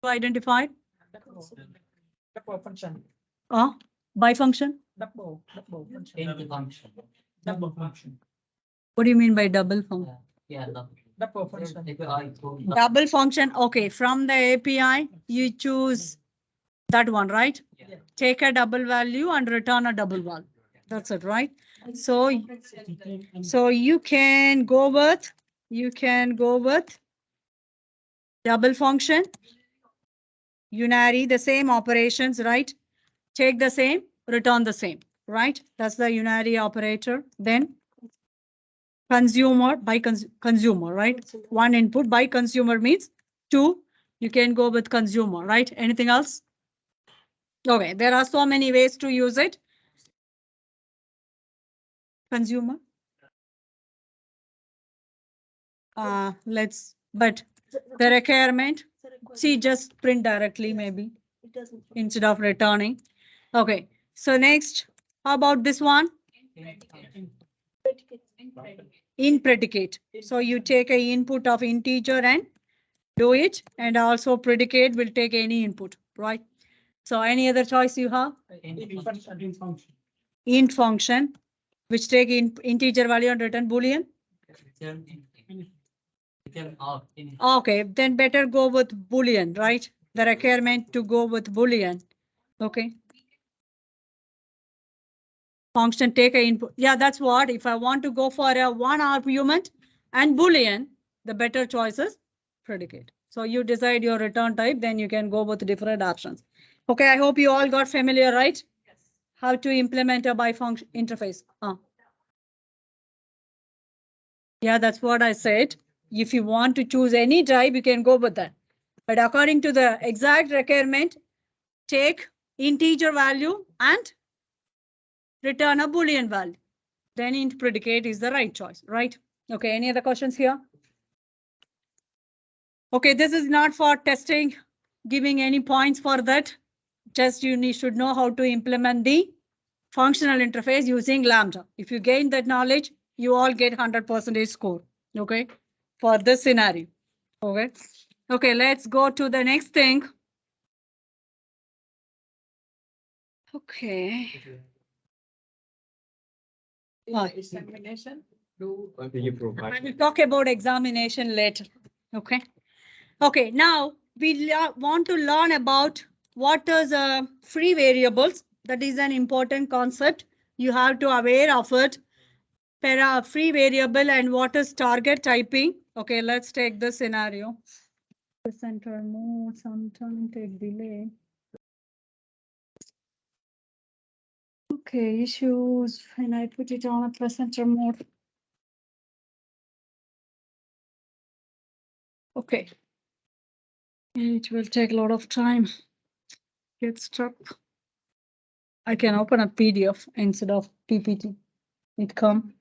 Identified? Double function. By function? Double function. In the function. Double function. What do you mean by double function? Yeah, Double function. Double function. Okay, from the API, you choose that one, right? Yeah. Take a double value and return a double value. That's it, right? So you can go with double function, unary, the same operations, right? Take the same, return the same, right? That's the unary operator. Then consumer by consumer, right? One input by consumer means two. You can go with consumer, right? Anything else? Okay, there are so many ways to use it. Consumer. But the requirement, see, just print directly maybe instead of returning. Okay, so next, how about this one? In predicate. So you take a input of integer and do it, and also predicate will take any input, right? So any other choice you have? Int function, which take integer value and return boolean. Okay, then better go with boolean, right? The requirement to go with boolean. Okay. Function take a input. Yeah, that's what. If I want to go for a one argument and boolean, the better choice is predicate. So you decide your return type, then you can go with different options. Okay, I hope you all got familiar, right? Yes. How to implement a by function interface. Yeah, that's what I said. If you want to choose any type, you can go with that. But according to the exact requirement, take integer value and return a boolean value. Then int predicate is the right choice, right? Okay, any other questions here? Okay, this is not for testing, giving any points for that. Just should know how to implement the functional interface using Lambda. If you gain that knowledge, you all get 100% score, okay, for this scenario. Okay, okay, let's go to the next thing. Okay. Examination. I will talk about examination later. Okay. Okay. Now we want to learn about what is free variables. That is an important concept. You have to aware of it. Free variable and what is target typing. Okay. Let's take the scenario. Center mode sometime take delay. Okay, issues when I put it on a presenter mode. Okay. It will take a lot of time. Get stuck. I can open a PDF instead of PPT. It come.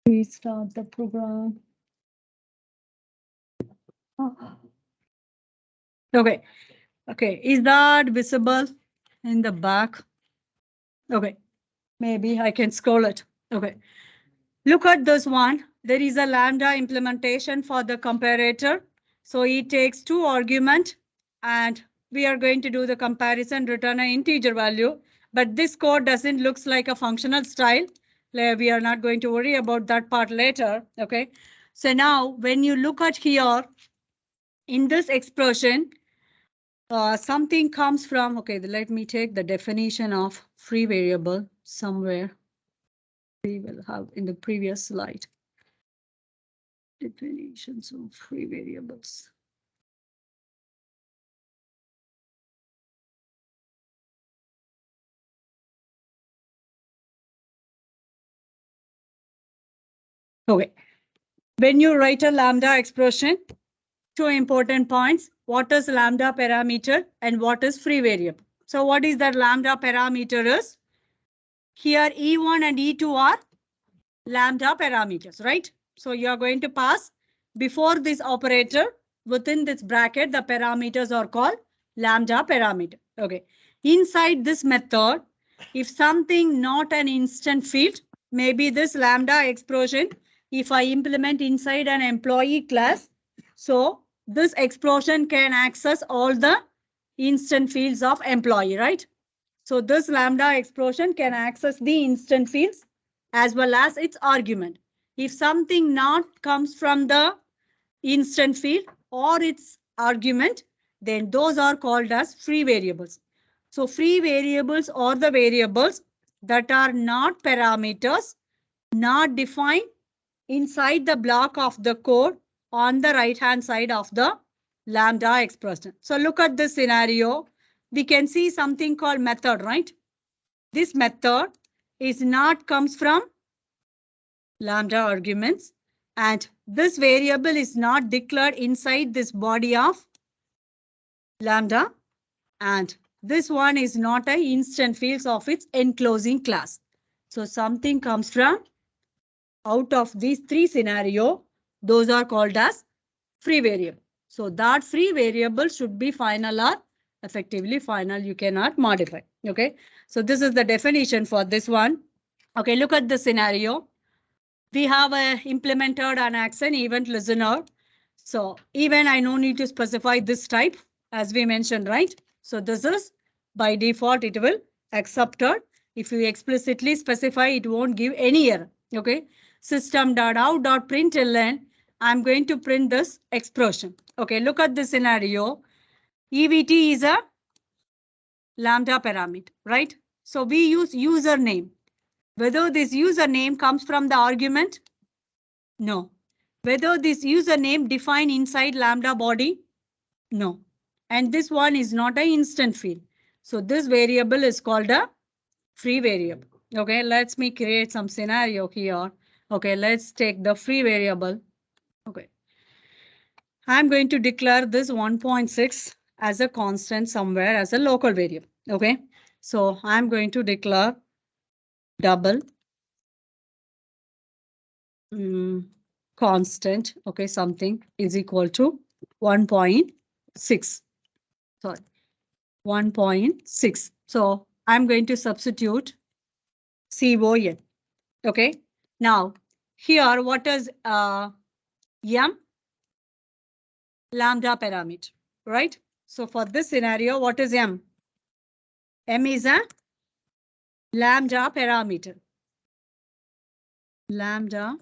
Restart the program. Okay. Okay. Is that visible in the back? Okay. Maybe I can scroll it. Okay. Look at this one. There is a Lambda implementation for the comparator. So it takes two arguments and we are going to do the comparison, return an integer value. But this code doesn't look like a functional style. We are not going to worry about that part later. Okay. So now when you look at here in this expression, something comes from, okay, let me take the definition of free variable somewhere. We will have in the previous slide. Definitions of free variables. Okay. When you write a lambda expression, two important points. What is lambda parameter and what is free variable? So what is that lambda parameter is? Here E1 and E2 are lambda parameters, right? So you are going to pass before this operator within this bracket, the parameters are called lambda parameter. Okay. Inside this method, if something not an instant field, maybe this lambda expression, if I implement inside an employee class, so this expression can access all the instant fields of employee, right? So this lambda expression can access the instant fields as well as its argument. If something not comes from the instant field or its argument, then those are called as free variables. So free variables are the variables that are not parameters, not defined inside the block of the code on the right hand side of the lambda expression. So look at this scenario. We can see something called method, right? This method is not comes from lambda arguments, and this variable is not declared inside this body of lambda, and this one is not a instant fields of its enclosing class. So something comes from out of these three scenario, those are called as free variable. So that free variable should be final or effectively final. You cannot modify. Okay. So this is the definition for this one. Okay. Look at the scenario. We have implemented an action event listener. So even I no need to specify this type as we mentioned, right? So this is by default, it will accepted. If you explicitly specify, it won't give any error. Okay. System.out.println. I'm going to print this expression. Okay. Look at the scenario. EVT is a lambda parameter, right? So we use username. Whether this username comes from the argument, no. Whether this username defined inside lambda body? No. And this one is not an instant field. So this variable is called a free variable. Okay, let's me create some scenario here. Okay, let's take the free variable. Okay. I'm going to declare this 1.6 as a constant somewhere as a local variable. Okay. So I'm going to declare double constant, okay, something is equal to 1.6. Sorry, 1.6. So I'm going to substitute CON. Okay. Now here, what is M? Lambda parameter, right? So for this scenario, what is M? M is a lambda parameter. Lambda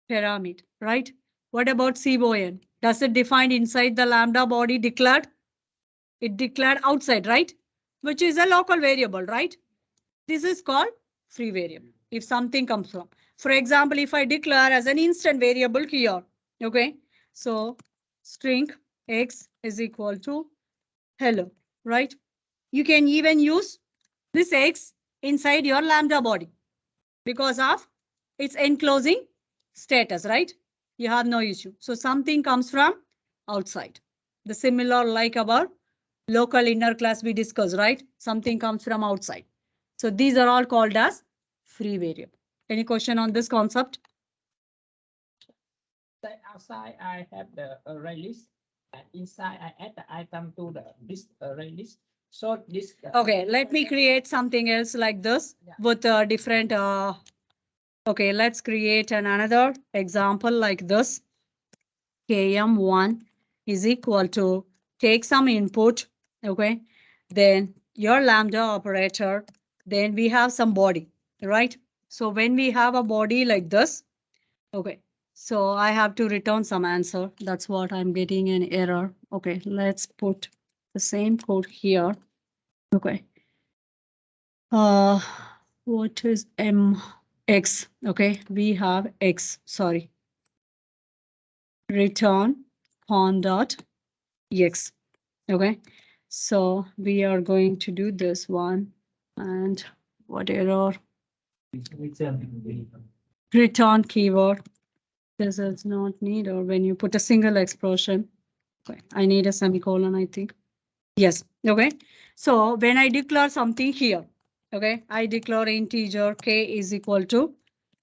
parameter, right? What about CON? Does it define inside the lambda body declared? It declared outside, right? Which is a local variable, right? This is called free variable. If something comes from, for example, if I declare as an instant variable here, okay? So string X is equal to hello, right? You can even use this X inside your lambda body because of its enclosing status, right? You have no issue. So something comes from outside. The similar like our local inner class we discussed, right? Something comes from outside. So these are all called as free variable. Any question on this concept? Outside, I have the array list, and inside, I add the item to the this array list. So this. Okay, let me create something else like this with a different. Okay, let's create another example like this. KM1 is equal to take some input. Okay, then your lambda operator. Then we have some body, right? So when we have a body like this, okay, so I have to return some answer. That's what I'm getting an error. Okay, let's put the same code here. Okay. Uh, what is MX? Okay, we have X, sorry. Return on dot X. Okay, so we are going to do this one. And what error? Return keyword. This is not need, or when you put a single expression. Okay, I need a semicolon, I think. Yes, okay. So when I declare something here, okay, I declare integer k is equal to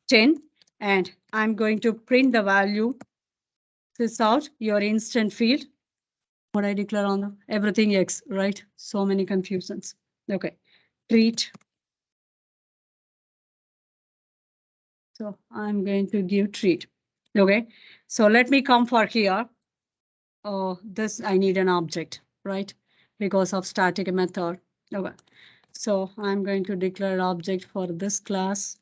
10, and I'm going to print the value. This out your instant field. What I declare on the everything X, right? So many confusions. Okay, treat. So I'm going to give treat. Okay, so let me come for here. oh, this I need an object, right? Because of static method. Okay. So I'm going to declare object for this class.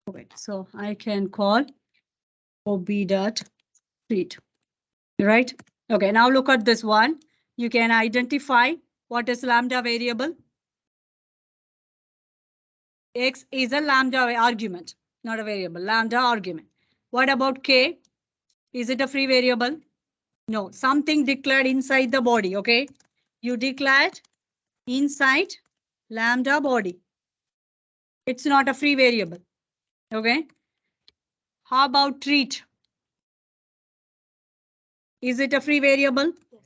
Okay, so I can call ob dot read, right? Okay, now look at this one. You can identify what is lambda variable. X is a lambda argument, not a variable, lambda argument. What about K? Is it a free variable? No, something declared inside the body, okay? You declared inside lambda body. It's not a free variable, okay? How about treat? Is it a free variable? Yes.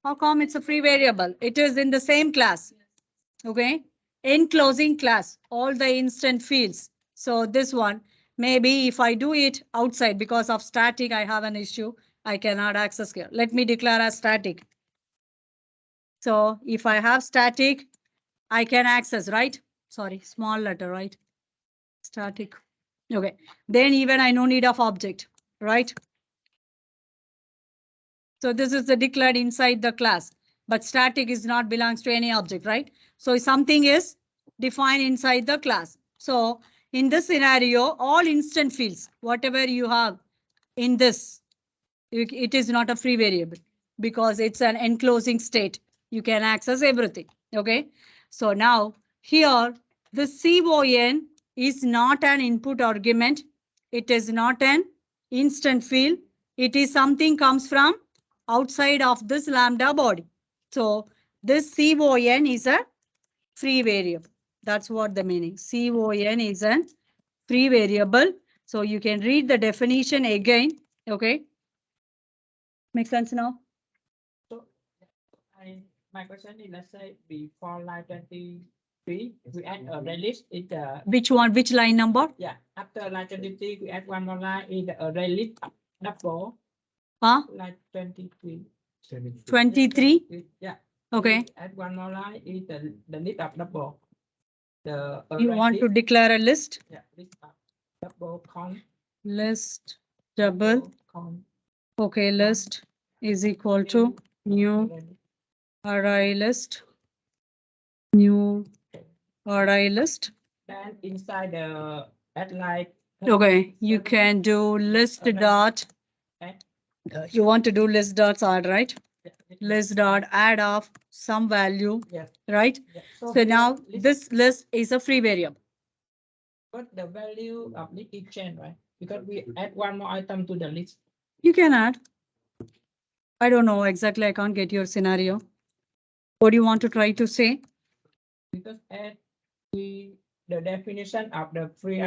How come it's a free variable? It is in the same class, okay? Enclosing class, all the instant fields. So this one, maybe if I do it outside because of static, I have an issue. I cannot access here. Let me declare as static. So if I have static, I can access, right? Sorry, small letter, right? Static. Okay, then even I no need of object, right? So this is the declared inside the class, but static is not belongs to any object, right? So something is defined inside the class. So in this scenario, all instant fields, whatever you have in this, it is not a free variable because it's an enclosing state. You can access everything. Okay. So now here the CON is not an input argument. It is not an instant field. It is something comes from outside of this lambda body. So this CON is a free variable. That's what the meaning. CON is a free variable. So you can read the definition again. Okay. Make sense now? So my question is, let's say before line 23, we add a array list in the, Which one? Which line number? yeah, after line 23, we add one more line in the array list double Huh? line 23. 23? Yeah. Okay. We add one more line in the list of double. The You array want to list, declare a list? yeah, list of double count. List double. Count. Okay, list is equal to new array list. New array list. Then inside the add line. Okay, you can do list dot. Add. You want to do list dot add, right? Yeah, List dot add of some value, yeah, right? yeah. So here now list, this list is a free variable. but the value of list is changed, right? Because we add one more item to the list. You can add. I don't know exactly. I can't get your scenario. What do you want to try to say? Because add the definition of the free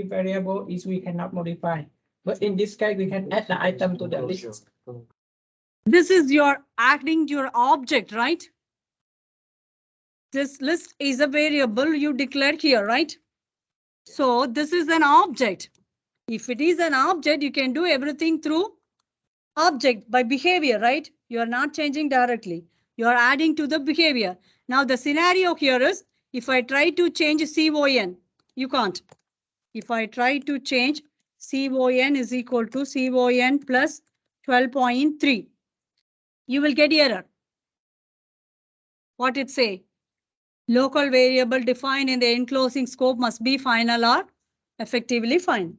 variable is we cannot modify. But in this case, we can add the item to the list. This is your adding to your object, right? This list is a variable you declared here, right? So this is an object. If it is an object, you can do everything through object by behavior, right? You are not changing directly. You are adding to the behavior. Now the scenario here is if I try to change CON, you can't. If I try to change CON is equal to CON plus 12.3, you will get error. What it say? Local variable defined in the enclosing scope must be final or effectively final.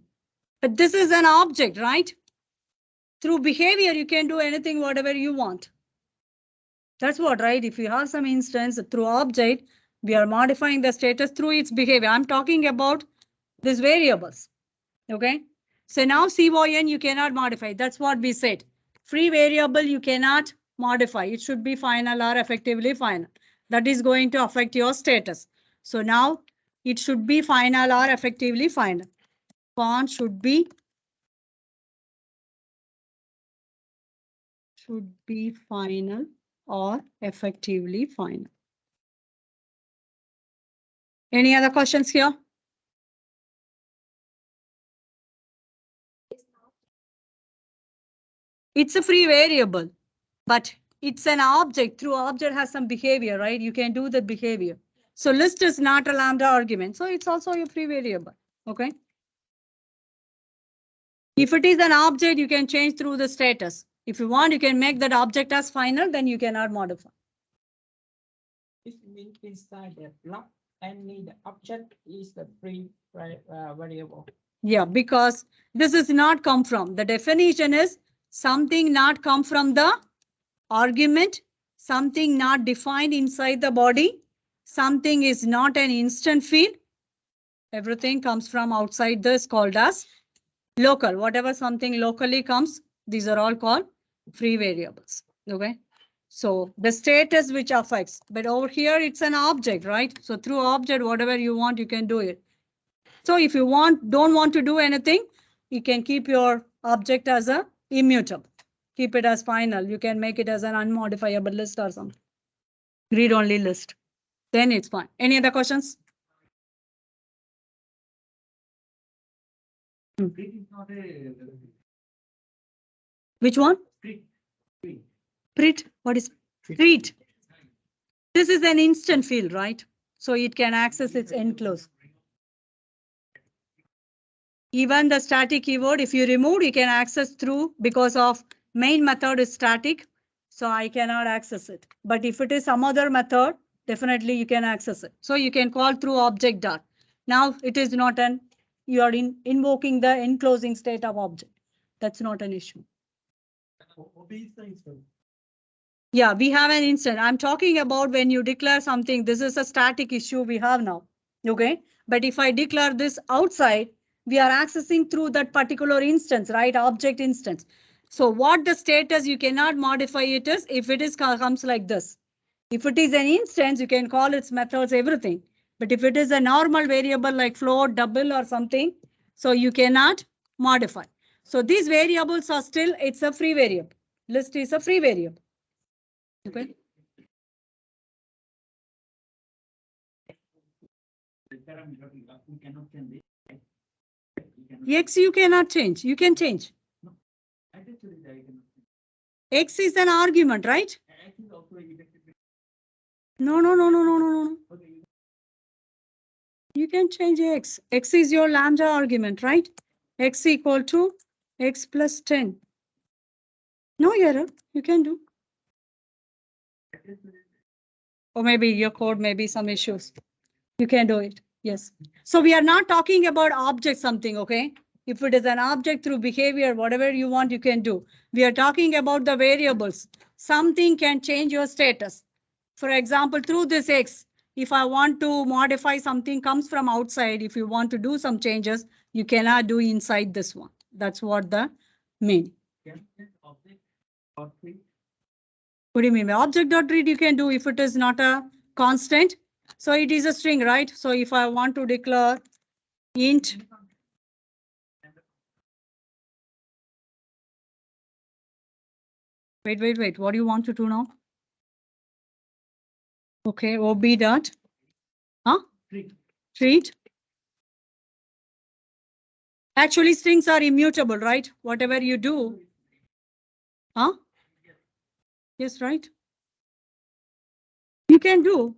But this is an object, right? Through behavior, you can do anything, whatever you want. That's what, right? If you have some instance through object, we are modifying the status through its behavior. I'm talking about these variables. Okay. So now CON you cannot modify. That's what we said. Free variable you cannot modify. It should be final or effectively final. That is going to affect your status. So now it should be final or effectively final. Con should be final or effectively final. Any other questions here? It's a free variable, but it's an object. Through object has some behavior, right? You can do the behavior. So list is not a lambda argument. So it's also a free variable. Okay. If it is an object, you can change through the status. If you want, you can make that object as final, then you cannot modify. It means inside the block, any the object is the free variable. Yeah, because this is not come from. The definition is something not come from the argument, something not defined inside the body, something is not an instant field. Everything comes from outside this called as local. Whatever something locally comes, these are all called free variables. Okay. So the status which affects, but over here it's an object, right? So through object, whatever you want, you can do it. So if you don't want to do anything, you can keep your object as a immutable. Keep it as final. You can make it as an unmodifiable list or something. Read only list. Then it's fine. Any other questions? Which one? Prit. What is treat? This is an instant field, right? So it can access its enclosed. Even the static keyword, if you remove, you can access through because of main method is static. So I cannot access it. But if it is some other method, definitely you can access it. So you can call through object dot. Now it is not you are invoking the enclosing state of object. That's not an issue. Yeah, we have an instant. I'm talking about when you declare something, this is a static issue we have now. Okay. But if I declare this outside, we are accessing through that particular instance, right? Object instance. So what the status you cannot modify it is if it is comes like this. If it is an instance, you can call its methods, everything. But if it is a normal variable like float, double or something, so you cannot modify. So these variables are still, it's a free variable. List is a free variable. Okay. X you cannot change. You can change. X is an argument, right? No, no, no, no, no, no, no. You can change X. X is your lambda argument, right? X equal to X plus 10. No error. You can do. Or maybe your code may be some issues. You can do it. Yes. So we are not talking about object something, okay? If it is an object through behavior, whatever you want, you can do. We are talking about the variables. Something can change your status. For example, through this X, if I want to modify something comes from outside, if you want to do some changes, you cannot do inside this one. That's what the mean. What do you mean? Object.read you can do if it is not a constant. So it is a string, right? So if I want to declare int wait. What do you want to do now? Okay, ob dot treat. Actually, strings are immutable, right? Whatever you do. Yes, right. You can do.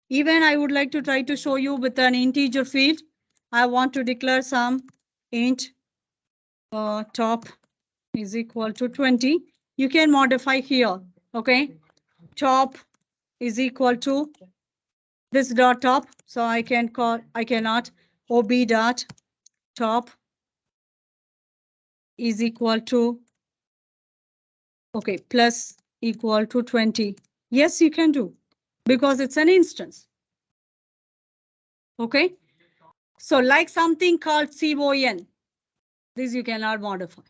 Even I would like to try to show you with an integer field. I want to declare some int top is equal to 20. You can modify here. Okay. Top is equal to this dot top. So I cannot ob dot top is equal to, okay, plus equal to 20. Yes, you can do because it's an instance. Okay. So like something called CON, this you cannot modify.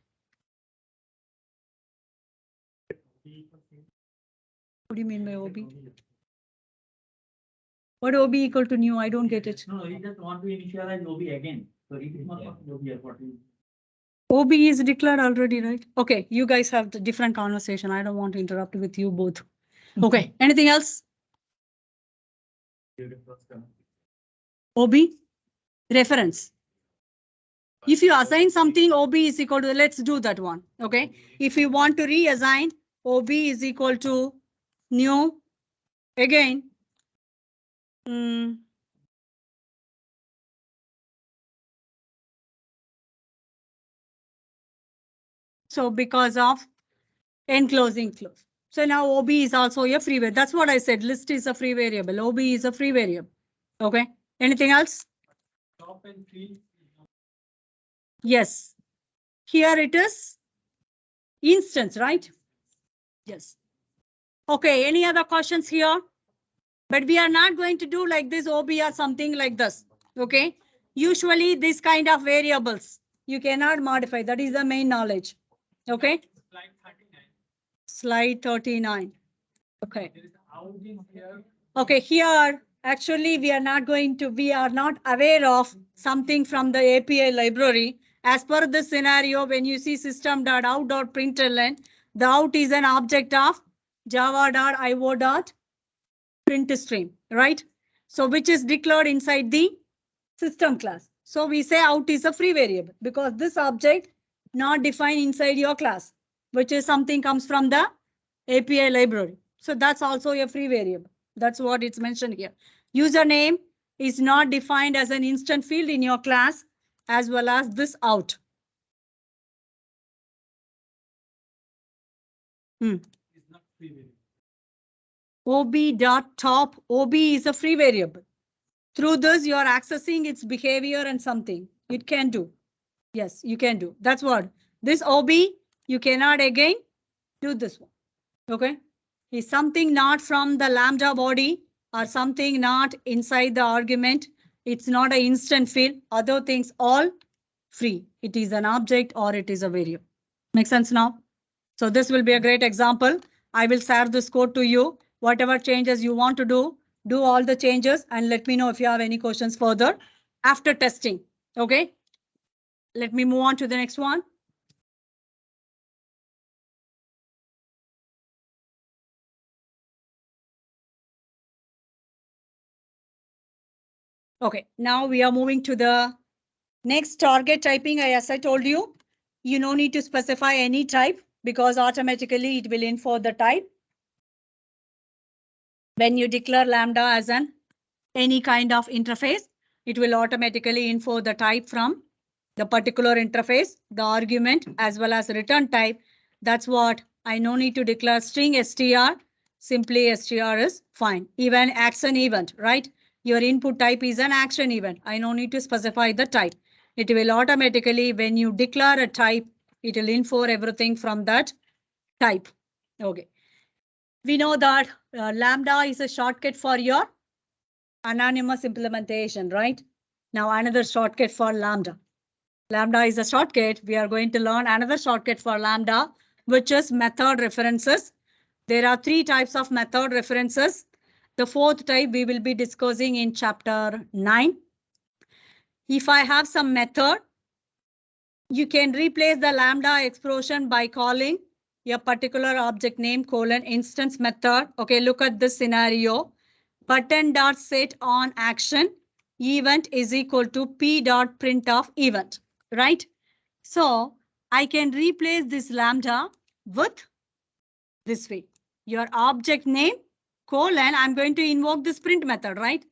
What do you mean by OB? What OB equal to new? I don't get it. No, you just want to initialize OB again. So it is not OB here. What is OB is declared already, right? Okay, you guys have the different conversation. I don't want to interrupt with you both. Okay, anything else? OB reference. If you assign something, OB is equal to, let's do that one. Okay, if you want to reassign, OB is equal to new again. Mm. So because of enclosing close. So now OB is also a free variable. That's what I said. List is a free variable. OB is a free variable. Okay. Anything else? Top and field. Yes. Here it is instance, right? Yes. Okay. Any other questions here? But we are not going to do like this OB or something like this. Okay. Usually this kind of variables you cannot modify. That is the main knowledge. Okay. Slide 39. Slide 39. Okay. There is out in here. Okay, here actually we are not aware of something from the API library. As per this scenario, when you see system.out.println, the out is an object of java.io.print right? So which is declared inside the system class. So we say out is a free variable because this object not defined inside your class, which is something comes from the API library. So that's also a free variable. That's what it's mentioned here. Username is not defined as an instant field in your class as well as this out. Is not free variable. OB.top, OB is a free variable. Through this, you are accessing its behavior and something. It can do. Yes, you can do. That's what. This OB, you cannot again do this one. Okay. Is something not from the lambda body or something not inside the argument. It's not an instant field. Other things all free. It is an object or it is a variable. Make sense now? So this will be a great example. I will share this code to you. Whatever changes you want to do all the changes and let me know if you have any questions further after testing. Okay. Let me move on to the next one. Okay, now we are moving to the next target typing. As I told you, you no need to specify any type because automatically it will info the type. When you declare lambda as an any kind of interface, it will automatically info the type from the particular interface, the argument as well as return type. That's what I no need to declare string str. Simply str is fine. Even action event, right? Your input type is an action event. I no need to specify the type. It will automatically, when you declare a type, it will info everything from that type. Okay. We know that lambda is a shortcut for your anonymous implementation, right? Now another shortcut for lambda. Lambda is a shortcut. We are going to learn another shortcut for lambda, which is method references. There are three types of method references. The fourth type we will be discussing in chapter 9. If I have some method, you can replace the lambda expression by calling a particular object name colon instance method. Okay, look at this scenario. Button dot set on action event is equal to p dot print of event, right? So I can replace this lambda with this way. Your object name colon, I'm going to invoke this print method, right?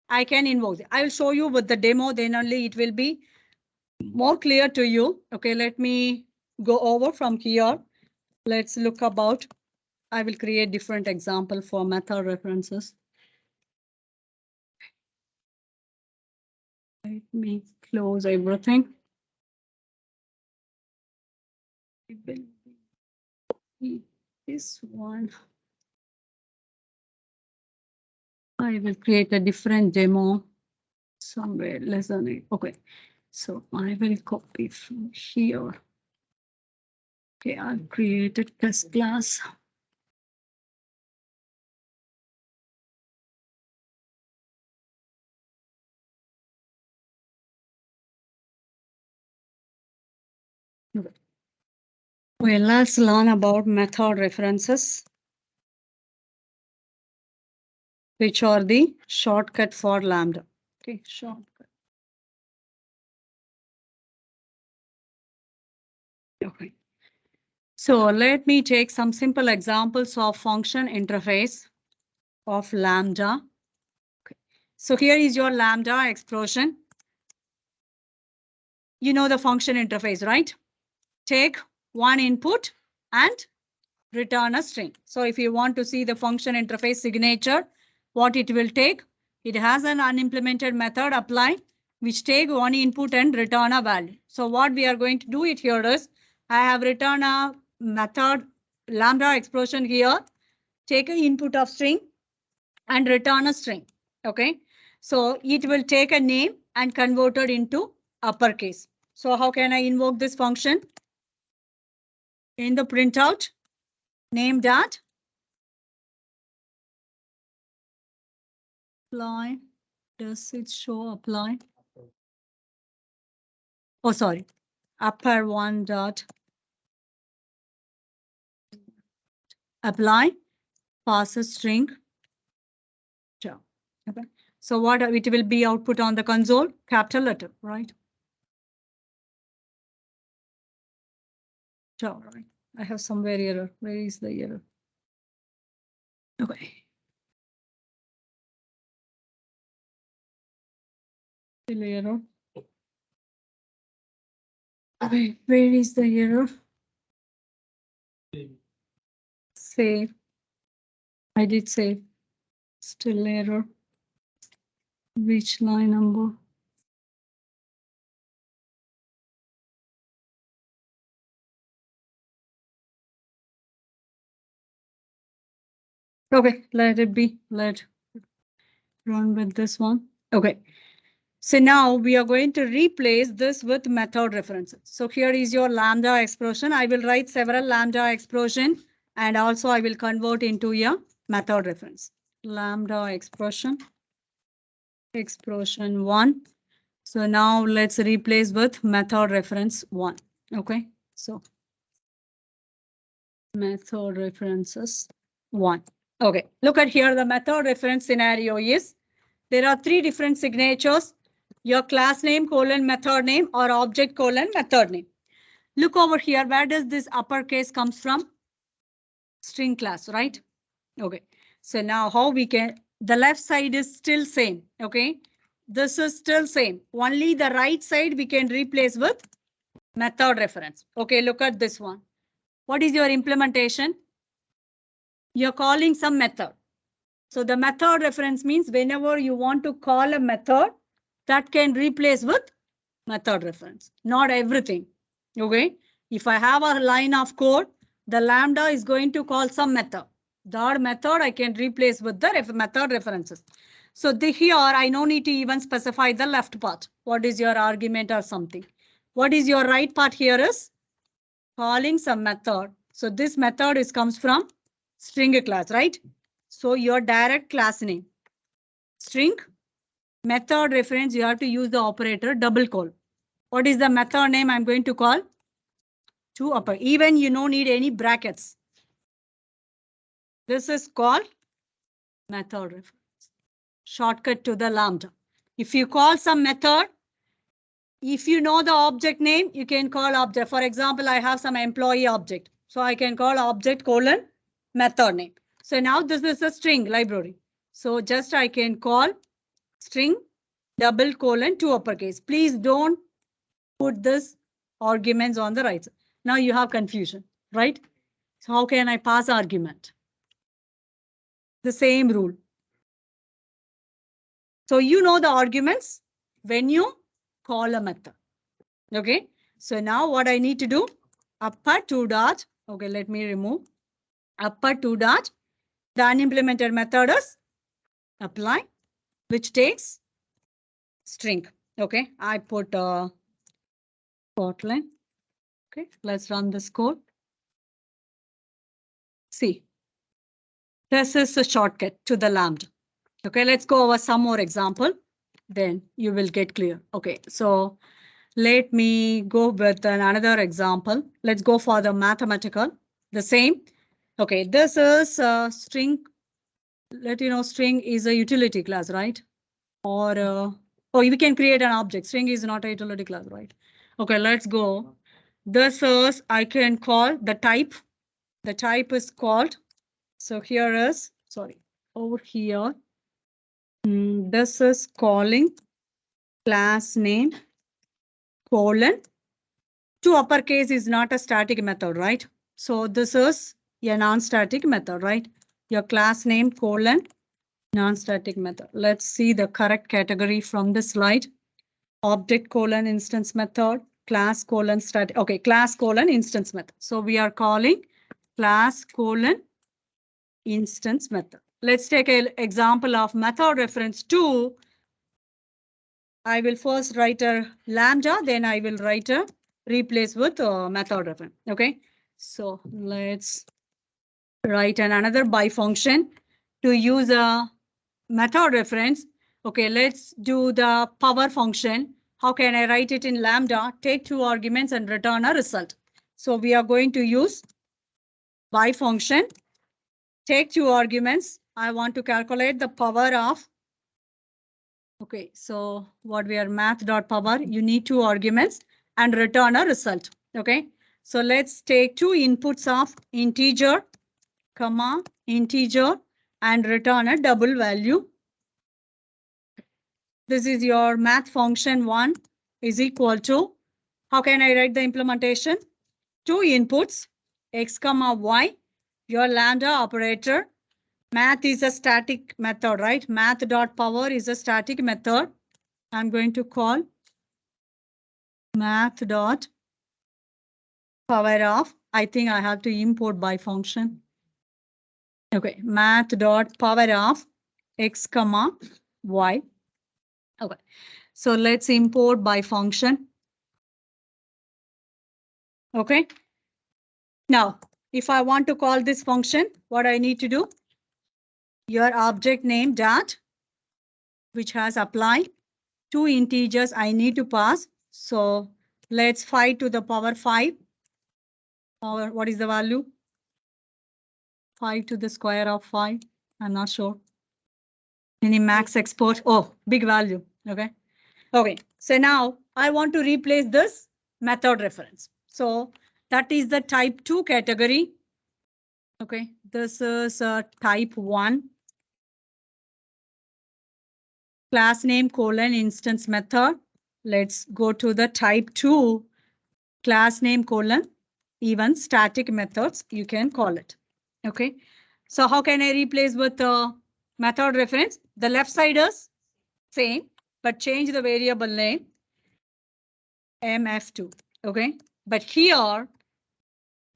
I can invoke it. I will show you with the demo, then only it will be more clear to you. Okay, let me go over from here. Let's look about. I will create different example for method references. Let me close everything. It will be this one. I will create a different demo somewhere. Listen it. Okay, so I will copy from here. Okay, I'll create a test class. Okay. Well, let's learn about method references, which are the shortcut for lambda. Okay, shortcut. Okay. So let me take some simple examples of function interface of lambda. Okay. So here is your lambda expression. You know the function interface, right? Take one input and return a string. So if you want to see the function interface signature, what it will take, it has an unimplemented method apply, which take one input and return a value. So what we are going to do it here is, I have written a method lambda expression here, take an input of string and return a string. Okay. So it will take a name and convert it into uppercase. So how can I invoke this function? In the printout, name dot apply. Does it show apply? Oh, sorry. Upper one dot apply passes string. Sure. Okay. So what it will be output on the console? Capital letter, right? Sure, right. I have somewhere error. Where is the error? Okay. Still error. Okay, where is the error? Save. I did save. Still error. Which line number? Okay, let it be. Let run with this one. Okay. So now we are going to replace this with method references. So here is your lambda expression. I will write several lambda expression and also I will convert into a method reference. Lambda expression 1. So now let's replace with method reference 1. Okay, so method references 1. Okay, look at here. The method reference scenario is there are 3 different signatures. Your class name colon method name or object colon method name. Look over here. Where does this uppercase comes from? String class, right? Okay. So now how we can, the left side is still same. Okay. This is still same. Only the right side we can replace with method reference. Okay. Look at this one. What is your implementation? You're calling some method. So the method reference means whenever you want to call a method, that can replace with method reference, not everything. Okay. If I have a line of code, the lambda is going to call some method. That method I can replace with the method references. So here I no need to even specify the left part. What is your argument or something? What is your right part here is calling some method. So this method is comes from string class, right? So your direct class name, string, method reference, you have to use the operator double call. What is the method name I'm going to call? To upper. Even you don't need any brackets. This is called method reference. Shortcut to the lambda. If you call some method, if you know the object name, you can call object. For example, I have some employee object. So I can call object colon method name. So now this is a string library. So just I can call string double colon to uppercase. Please don't put this arguments on the right side. Now you have confusion, right? So how can I pass argument? The same rule. So you know the arguments when you call a method. Okay. So now what I need to do? Upper 2 dot. Okay, let me remove. Upper 2 dot. The unimplemented method is apply, which takes string. Okay, I put Kotlin. Okay, let's run this code. See, this is a shortcut to the lambda. Okay, let's go over some more example. Then you will get clear. Okay, so let me go with another example. Let's go for the mathematical. The same. Okay, this is a string. Let you know, string is a utility class, right? Or oh, we can create an object. String is not a utility class, right? Okay, let's go. This is I can call the type. The type is called. So here is sorry over here. This is calling class name colon. To uppercase is not a static method, right? So this is a non-static method, right? Your class name colon non-static method. Let's see the correct category from the slide. Object colon instance method, class colon static. Okay, class colon instance method. So we are calling class colon instance method. Let's take an example of method reference 2. I will first write a lambda, then I will write a replace with method reference. Okay, so let's write another by function to use a method reference. Okay, let's do the power function. How can I write it in lambda? Take two arguments and return a result. So we are going to use by function. Take two arguments. I want to calculate the power of. Okay, so what we are math dot power, you need two arguments and return a result. Okay, so let's take two inputs of integer, comma, integer and return a double value. This is your math function 1 is equal to, how can I write the implementation? Two inputs, x comma y, your lambda operator. Math is a static method, right? Math dot power is a static method. I'm going to call math dot power of, I think I have to import by function. Okay, math dot power of x comma y. Okay, so let's import by function. Okay, now if I want to call this function, what I need to do? Your object name dot, which has apply. Two integers I need to pass. So let's 5 to the power 5. Or what is the value? 5 to the square of 5. I'm not sure. Any max export? Oh, big value. Okay. Okay. So now I want to replace this method reference. So that is the type 2 category. Okay. This is type 1. Class name colon instance method. Let's go to the type 2 class name colon even static methods, you can call it. Okay. So how can I replace with the method reference? The left side is same, but change the variable name mf2. Okay. But here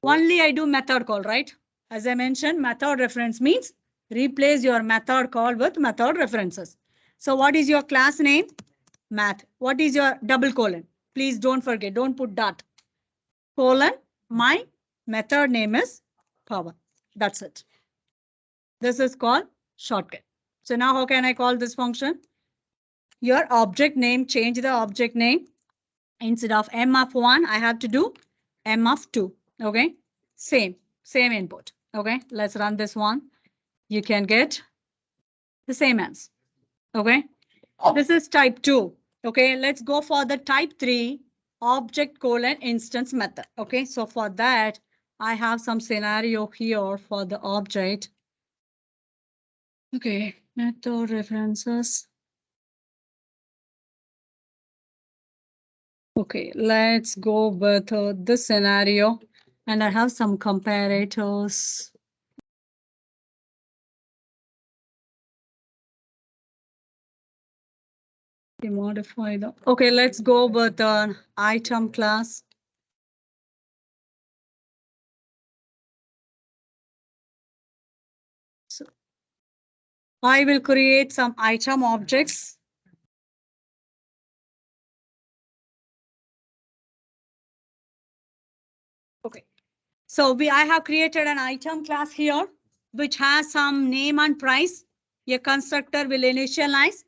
only I do method call, right? As I mentioned, method reference means replace your method call with method references. So what is your class name? Math. What is your double colon? Please don't forget, don't put dot. Colon, my method name is power. That's it. This is called shortcut. So now how can I call this function? Your object name, change the object name. Instead of m of 1, I have to do m of 2. Okay, same input. Okay, let's run this one. You can get the same answer. Okay, this is type 2. Okay, let's go for the type 3 object colon instance method. Okay, so for that, I have some scenario here for the object. Okay, method references. Okay, let's go with this scenario. And I have some comparators. Modify the. Okay, let's go with an item class. So I will create some item objects. Okay, so I have created an item class here, which has some name and price. A constructor will initialize.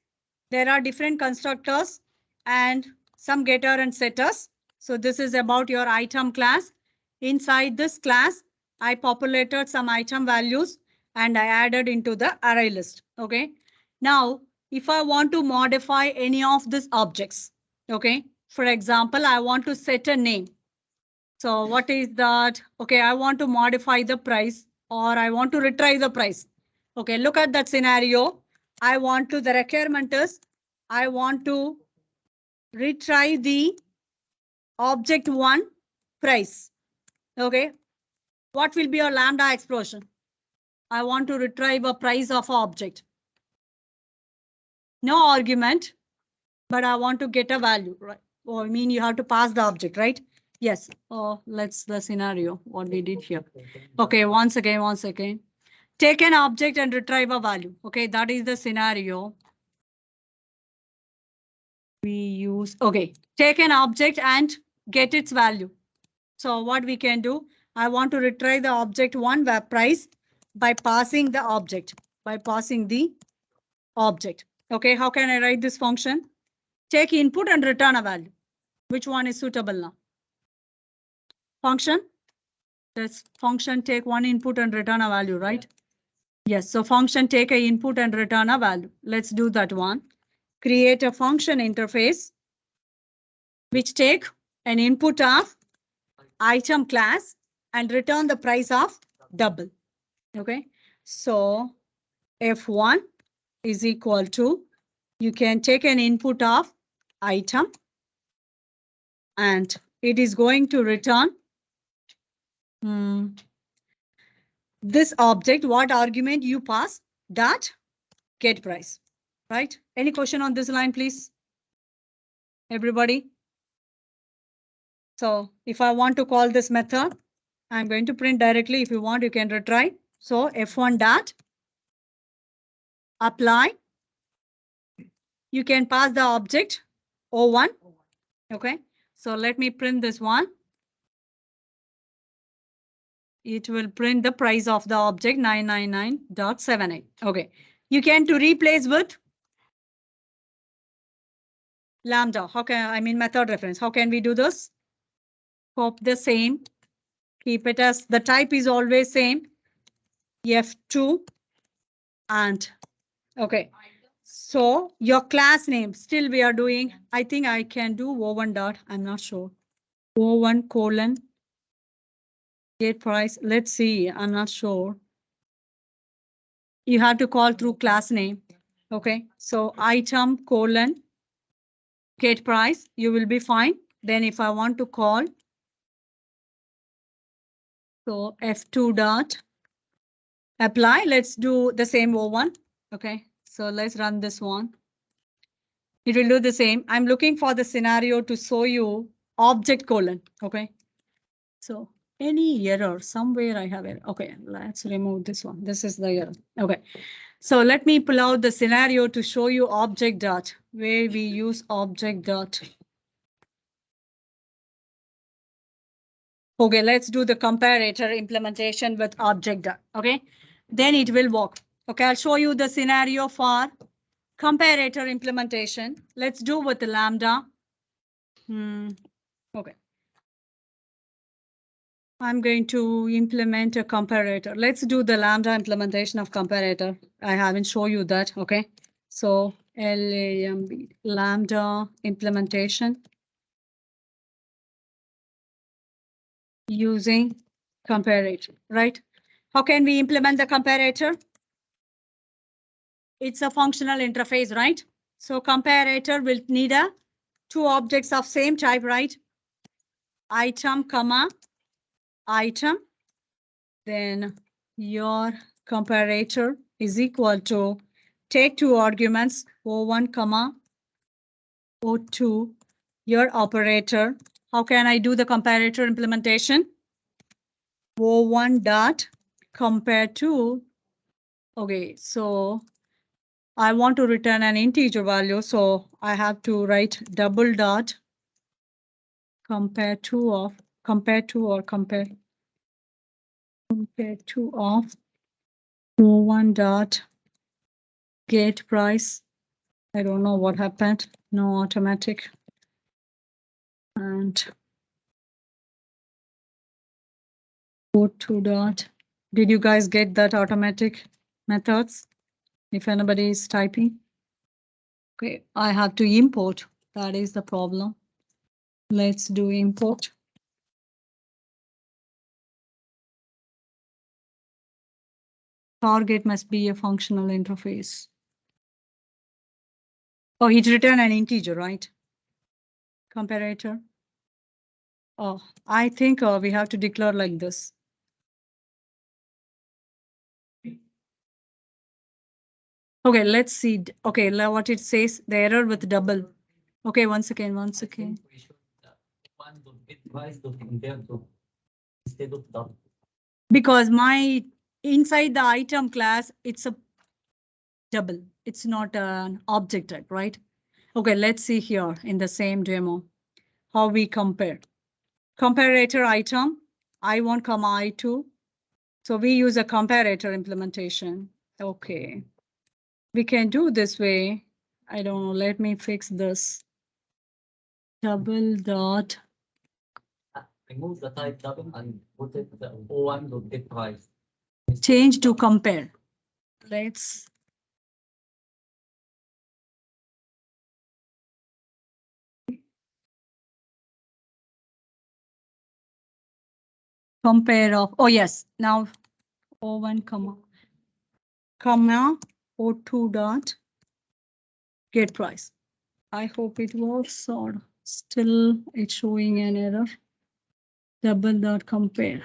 There are different constructors and some getter and setters. So this is about your item class. Inside this class, I populated some item values and I added into the array list. Okay. Now, if I want to modify any of these objects, okay, for example, I want to set a name. So what is that? Okay, I want to modify the price or I want to retrieve the price. Okay, look at that scenario. the requirement is, I want to retry the object one price. Okay. What will be your lambda expression? I want to retrieve a price of object. No argument, but I want to get a value, right? Or I mean, you have to pass the object, right? Yes. Oh, let's the scenario, what we did here. Okay, once again. Take an object and retrieve a value. Okay, that is the scenario we use. Okay, take an object and get its value. So what we can do, I want to retrieve the object one web price by passing the object, Okay, how can I write this function? Take input and return a value. Which one is suitable now? Function. This function take one input and return a value, right? Yes, so function take a input and return a value. Let's do that one. Create a function interface which take an input of item class and return the price of double. Okay, so F1 is equal to, you can take an input of item and it is going to return this object, what argument you pass, dot get price, right? Any question on this line, please? Everybody? So if I want to call this method, I'm going to print directly. If you want, you can retry. So F1 dot apply. You can pass the object O1. Okay. So let me print this one. It will print the price of the object 999.78. Okay. You can to replace with lambda. How can I mean method reference? How can we do this? Copy the same. Keep it as the type is always same. F2 and okay. So your class name still we are doing. I think I can do O1 dot. I'm not sure. O1 colon get price. Let's see. I'm not sure. You have to call through class name. Okay. So item colon get price. You will be fine. Then if I want to call, so F2 dot apply. Let's do the same O1. Okay. So let's run this one. It will do the same. I'm looking for the scenario to show you object colon. Okay. So any error somewhere I have it. Okay, let's remove this one. This is the error. Okay. So let me pull out the scenario to show you object dot, where we use object dot. Okay, let's do the comparator implementation with object dot. Okay, then it will work. Okay, I'll show you the scenario for comparator implementation. Let's do with the lambda. Okay. I'm going to implement a comparator. Let's do the lambda implementation of comparator. I haven't shown you that. Okay. So LAMB, lambda implementation using comparator, right? How can we implement the comparator? It's a functional interface, right? So comparator will need a two objects of same type, right? Item, comma, item. Then your comparator is equal to take two arguments O1 comma O2, your operator. How can I do the comparator implementation? O1 dot compare to. Okay, so I want to return an integer value, so I have to write double dot compare to of compare to or compare to of O1 dot get price. I don't know what happened. No automatic. And go to dot. Did you guys get that automatic methods? If anybody is typing. Okay, I have to import. That is the problem. Let's do import. Target must be a functional interface. Oh, it returned an integer, right? Comparator. Oh, I think we have to declare like this. Okay, let's see. Okay, what it says, the error with double. Okay, once again. We should one to get twice to compare to instead of dot. Because my inside the item class, it's a double. It's not an object type, right? Okay, let's see here in the same demo how we compare. Comparator item, I1, I2. So we use a comparator implementation. Okay, we can do this way. I don't know. Let me fix this. Double dot. Remove the type double and put it the O1 to get twice. Change to compare. Let's compare of, oh yes, now O1 comma O2 dot get price. I hope it works or still it's showing an error. Double dot compare.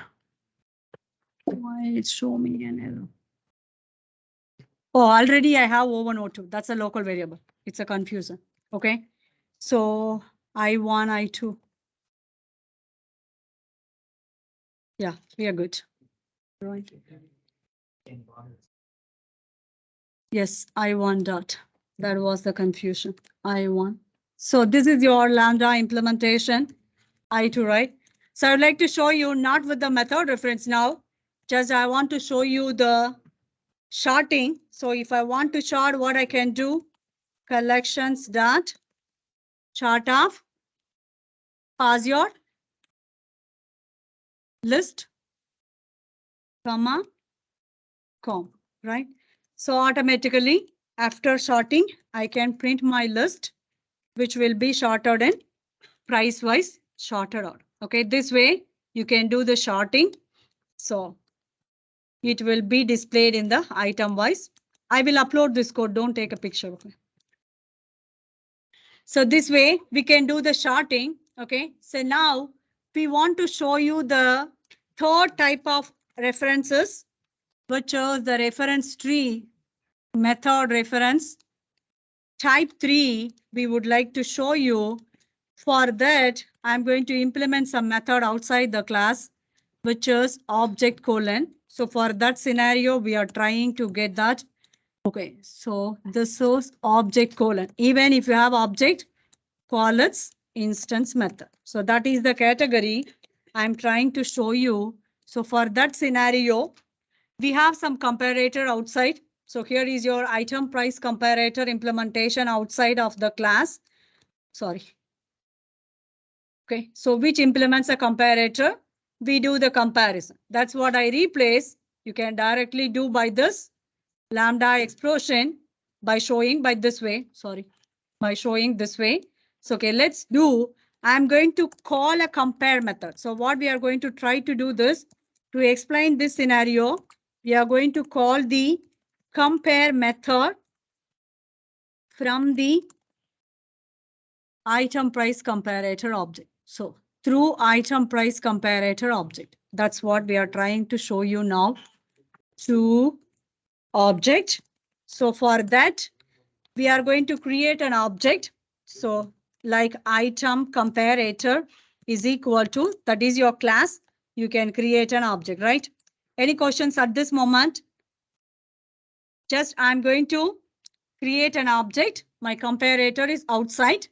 Why it's showing me an error? Oh, already I have O1, O2. That's a local variable. It's a confusion. Okay. So I1, I2. Yeah, we are good. Right. Yes, I1 dot. That was the confusion. I1. So this is your Lambda implementation. I2, right? So I'd like to show you not with the method reference now. Just I want to show you the shorting. So if I want to chart, what I can do, collections dot chart of pass your list, comma, com, right? So automatically after sorting, I can print my list, which will be sorted in price wise sorted out. Okay, this way you can do the sorting. So it will be displayed in the item wise. I will upload this code. Don't take a picture of it. So this way we can do the sorting. Okay, so now we want to show you the third type of references, which is the reference tree method reference. Type 3, we would like to show you. For that, I'm going to implement some method outside the class, which is object colon. So for that scenario, we are trying to get that. Okay, so this is object colon. Even if you have object, call its instance method. So that is the category I'm trying to show you. So for that scenario, we have some comparator outside. So here is your item price comparator implementation outside of the class. Sorry. Okay, so which implements a comparator? We do the comparison. That's what I replace. You can directly do by this lambda expression by showing by this way. Sorry, by showing this way. So, okay, let's do. I'm going to call a compare method. So what we are going to try to do this to explain this scenario, we are going to call the compare method from the item price comparator object. So through item price comparator object, that's what we are trying to show you now. To object. So for that, we are going to create an object. So like item comparator is equal to, that is your class. You can create an object, right? Any questions at this moment? Just I'm going to create an object. My comparator is outside.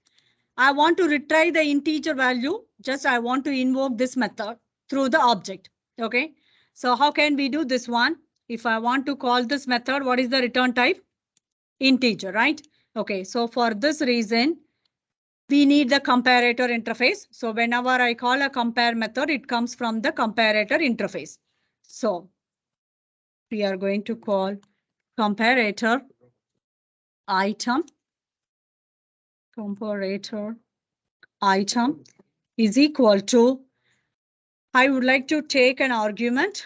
I want to retrieve the integer value. Just I want to invoke this method through the object. Okay. So how can we do this one? If I want to call this method, what is the return type? Integer, right? Okay. So for this reason, we need the comparator interface. So whenever I call a compare method, it comes from the comparator interface. So we are going to call comparator item comparator item is equal to, I would like to take an argument.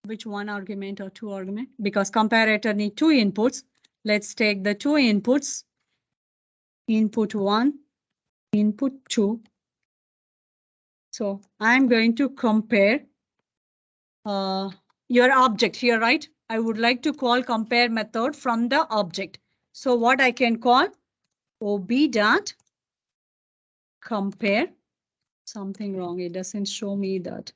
Which one argument or two argument? Because comparator need two inputs. Let's take the two inputs. input 1, input 2. So I'm going to compare your object here, right? I would like to call compare method from the object. So what I can call ob dot compare. Something wrong. It doesn't show me that.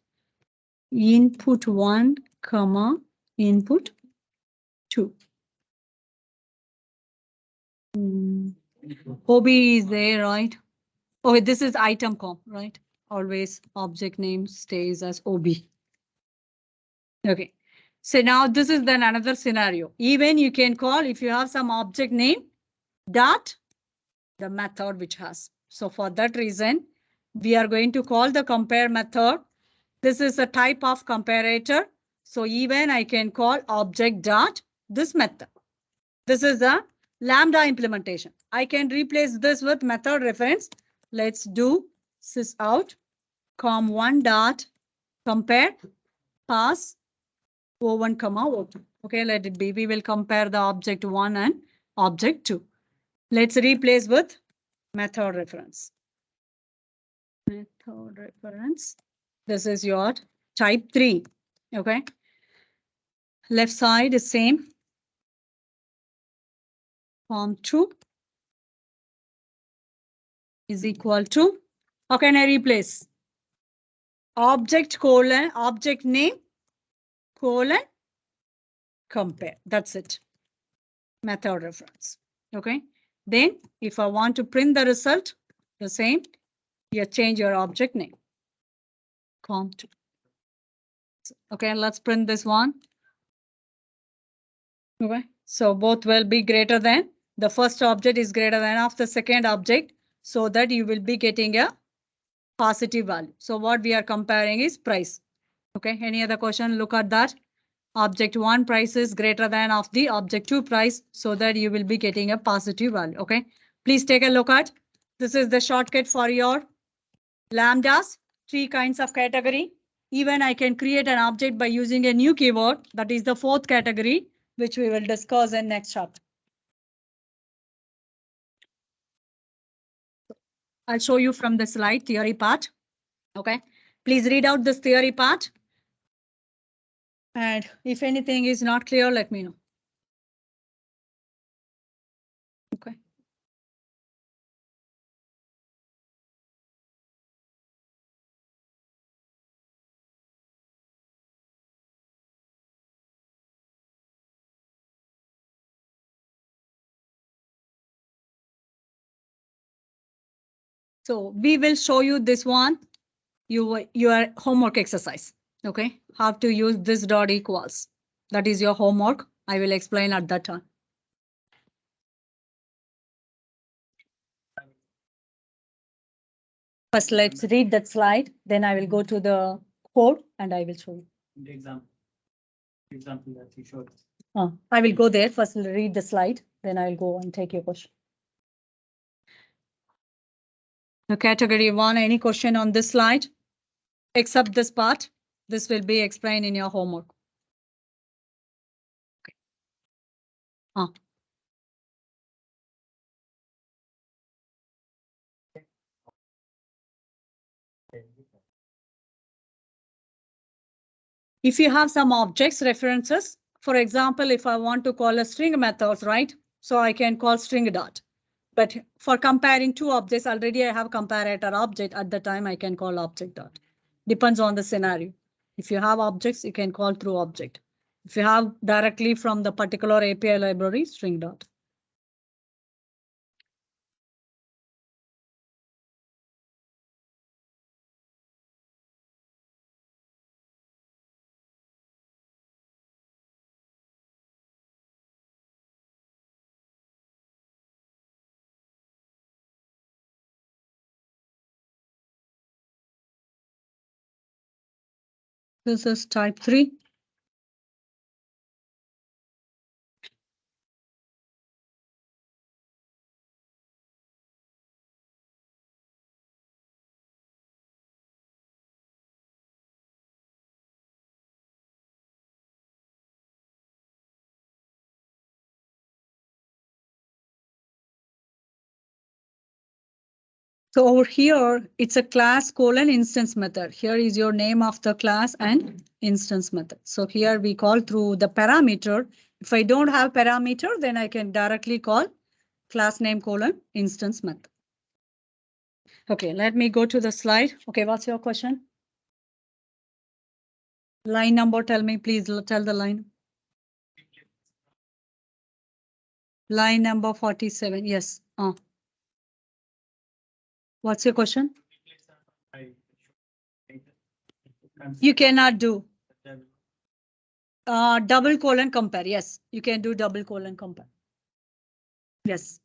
Input 1, comma, input 2. OB is there, right? Oh, this is item comp, right? Always object name stays as OB. Okay. So now this is then another scenario. Even you can call if you have some object name dot the method which has. So for that reason, we are going to call the compare method. This is a type of comparator. So even I can call object dot this method. This is a lambda implementation. I can replace this with method reference. Let's do sysout com1 dot compare pass o1 comma o2. Okay, let it be. We will compare the object 1 and object 2. Let's replace with method reference. Method reference. This is your type 3. Okay. Left side is same. Form 2 is equal to. How can I replace? Object colon, object name colon compare. That's it. Method reference. Okay. Then if I want to print the result, the same, you change your object name. Com2. Okay, let's print this one. Okay, so both will be greater than the first object is greater than of the second object, so that you will be getting a positive value. So what we are comparing is price. Okay, any other question? Look at that. Object 1 price is greater than of the object 2 price, so that you will be getting a positive value. Okay, please take a look at. This is the shortcut for your lambdas, 3 kinds of category. Even I can create an object by using a new keyword. That is the 4th category, which we will discuss in next chapter. I'll show you from the slide theory part. Okay, please read out this theory part. And if anything is not clear, let me know. Okay. So we will show you this one, your homework exercise. Okay, how to use this dot equals. That is your homework. I will explain at that time. First, let's read that slide. Then I will go to the code and I will show you. The example that you showed. I will go there. First, read the slide. Then I will go and take your question. The category 1, any question on this slide? Except this part. This will be explained in your homework. Okay. If you have some objects references, for example, if I want to call a string methods, right? So I can call string dot. But for comparing two objects, already I have comparator object. At the time, I can call object dot. Depends on the scenario. If you have objects, you can call through object. If you have directly from the particular API library, string dot. This is type 3. So over here, it's a class colon instance method. Here is your name of the class and instance method. So here we call through the parameter. If I don't have parameter, then I can directly call class name colon instance method. Okay, let me go to the slide. Okay, what's your question? Line number, tell me, please tell the line. Line number 47, yes. What's your question? You cannot do. Double colon compare, yes. You can do double colon compare. Yes.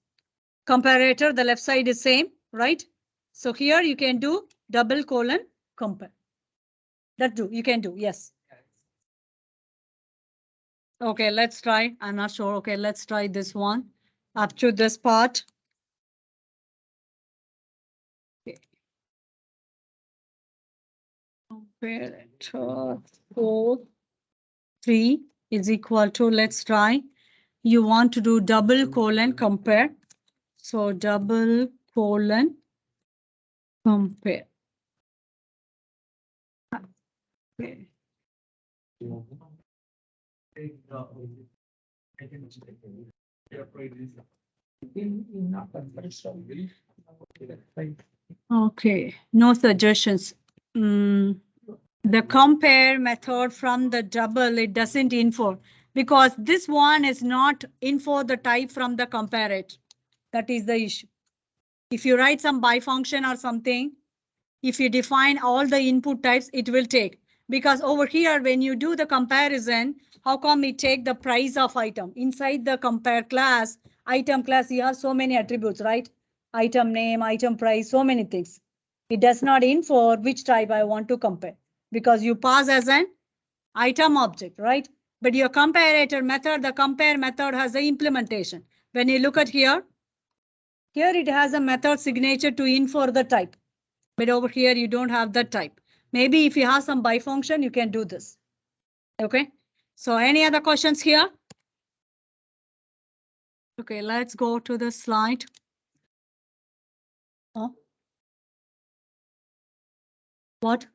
Comparator, the left side is same, right? So here you can do double colon compare. You can do, yes. Okay, let's try. I'm not sure. Okay, let's try this one. Up to this part. Okay. Comparator 4, 3 is equal to, let's try. You want to do double colon compare. So double colon compare. Okay. Okay, no suggestions. The compare method from the double, it doesn't info because this one is not info the type from the comparator. That is the issue. If you write some bifunction or something, if you define all the input types, it will take. Because over here, when you do the comparison, how come it take the price of item? Inside the compare class, item class, you have so many attributes, right? Item name, item price, so many things. It does not info which type I want to compare because you pass as an item object, right? But your comparator method, the compare method has the implementation. When you look at here it has a method signature to info the type. But over here, you don't have that type. Maybe if you have some bifunction, you can do this. Okay. So any other questions here? Okay, let's go to the slide. Oh. What?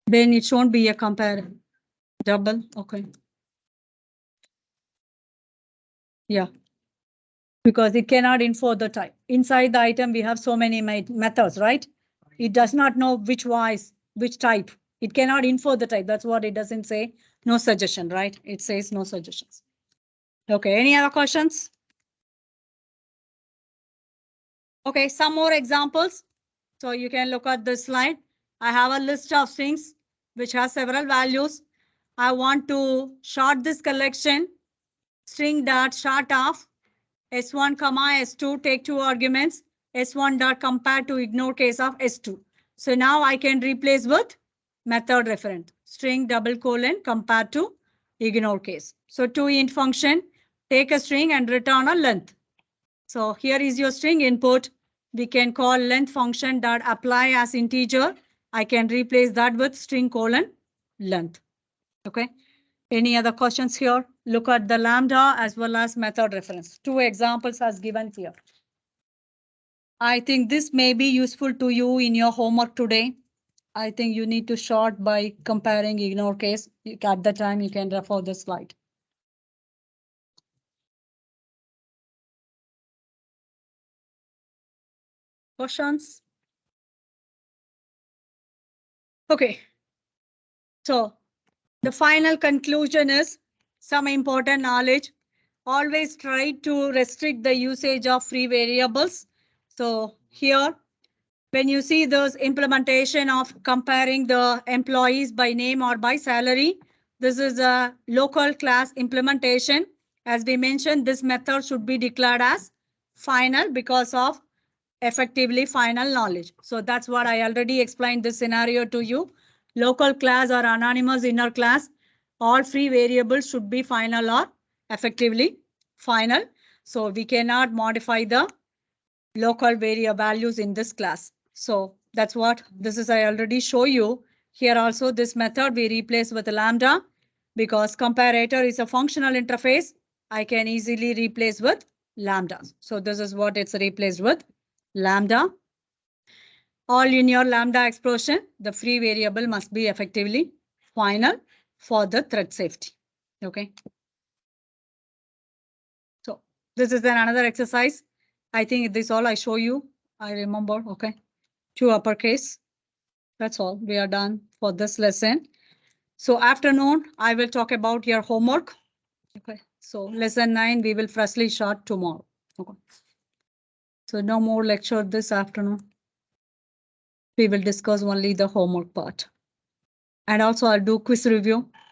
Then it won't be a compare. Double. Okay. Yeah. Because it cannot info the type. Inside the item, we have so many methods, right? It does not know which type. It cannot info the type. That's what it doesn't say. No suggestion, right? It says no suggestions. Okay, any other questions? Okay, some more examples. So you can look at this slide. I have a list of strings which has several values. I want to short this collection. String dot short of S1 comma S2 take 2 arguments. S1 dot compare to ignore case of S2. So now I can replace with method referent. String double colon compare to ignore case. So to int function, take a string and return a length. So here is your string input. We can call length function dot apply as integer. I can replace that with string colon length. Okay. Any other questions here? Look at the lambda as well as method reference. 2 examples as given here. I think this may be useful to you in your homework today. I think you need to sort by comparing ignore case. At the time you can refer the slide. Questions? Okay. So the final conclusion is some important knowledge. Always try to restrict the usage of free variables. So here, when you see those implementation of comparing the employees by name or by salary, this is a local class implementation. As we mentioned, this method should be declared as final because of effectively final knowledge. So that's what I already explained this scenario to you. Local class or anonymous inner class, all free variables should be final or effectively final. So we cannot modify the local variable values in this class. So That's what this is. I already show you here also this method we replace with lambda because comparator is a functional interface. I can easily replace with lambda. So this is what it's replaced with lambda. All in your lambda expression, the free variable must be effectively final for the thread safety. Okay. So this is then another exercise. I think this all I show you. I remember. Okay. Two uppercase. That's all. We are done for this lesson. So afternoon, I will talk about your homework. Okay. So lesson 9, we will freshly start tomorrow. Okay. So no more lecture this afternoon. We will discuss only the homework part. And also I'll do quiz review